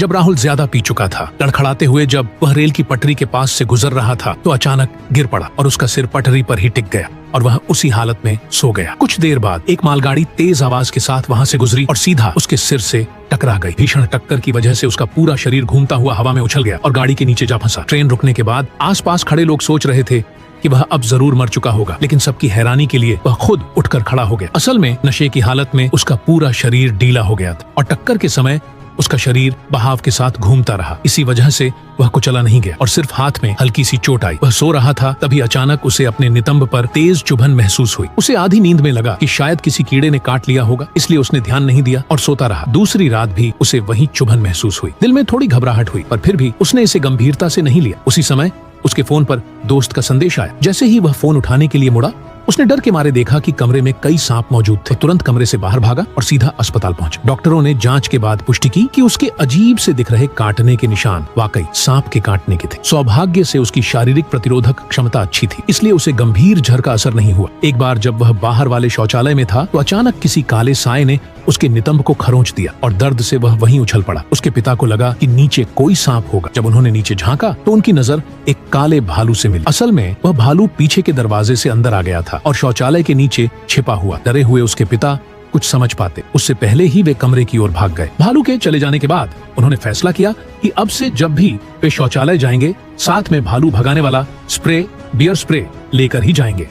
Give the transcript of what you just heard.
जब राहुल ज्यादा पी चुका था, लड़खड़ाते हुए जब वह रेल की पटरी के पास से गुजर रहा था तो अचानक गिर पड़ा और उसका सिर पटरी पर ही टिक गया और वह उसी हालत में सो गया। कुछ देर बाद एक मालगाड़ी तेज आवाज के साथ वहां से गुजरी और सीधा उसके सिर से टकरा गई। भीषण टक्कर की वजह से उसका पूरा शरीर घूमता हुआ हवा में उछल गया और गाड़ी के नीचे जा फंसा। ट्रेन रुकने के बाद आसपास खड़े लोग सोच रहे थे कि वह अब जरूर मर चुका होगा, लेकिन सबकी हैरानी के लिए वह खुद उठकर खड़ा हो गया। असल में नशे की हालत में उसका पूरा शरीर ढीला हो गया था और टक्कर के समय उसका शरीर बहाव के साथ घूमता रहा। इसी वजह से वह कुचला नहीं गया और सिर्फ हाथ में हल्की सी चोट आई। वह सो रहा था, तभी अचानक उसे अपने नितंब पर तेज चुभन महसूस हुई। उसे आधी नींद में लगा कि शायद किसी कीड़े ने काट लिया होगा, इसलिए उसने ध्यान नहीं दिया और सोता रहा। दूसरी रात भी उसे वही चुभन महसूस हुई। दिल में थोड़ी घबराहट हुई, पर फिर भी उसने इसे गंभीरता से नहीं लिया। उसी समय उसके फोन पर दोस्त का संदेश आया। जैसे ही वह फोन उठाने के लिए मुड़ा, उसने डर के मारे देखा कि कमरे में कई सांप मौजूद थे। तुरंत कमरे से बाहर भागा और सीधा अस्पताल पहुंचा। डॉक्टरों ने जांच के बाद पुष्टि की कि उसके अजीब से दिख रहे काटने के निशान वाकई सांप के काटने के थे। सौभाग्य से उसकी शारीरिक प्रतिरोधक क्षमता अच्छी थी, इसलिए उसे गंभीर जहर का असर नहीं हुआ। एक बार जब वह बाहर वाले शौचालय में था तो अचानक किसी काले साए ने उसके नितंब को खरोंच दिया और दर्द से वह वहीं उछल पड़ा। उसके पिता को लगा कि नीचे कोई सांप होगा। जब उन्होंने नीचे झांका तो उनकी नजर एक काले भालू से मिली। असल में वह भालू पीछे के दरवाजे से अंदर आ गया था और शौचालय के नीचे छिपा हुआ। डरे हुए उसके पिता कुछ समझ पाते उससे पहले ही वे कमरे की ओर भाग गए। भालू के चले जाने के बाद उन्होंने फैसला किया कि अब से जब भी वे शौचालय जाएंगे, साथ में भालू भगाने वाला स्प्रे, बियर स्प्रे लेकर ही जाएंगे।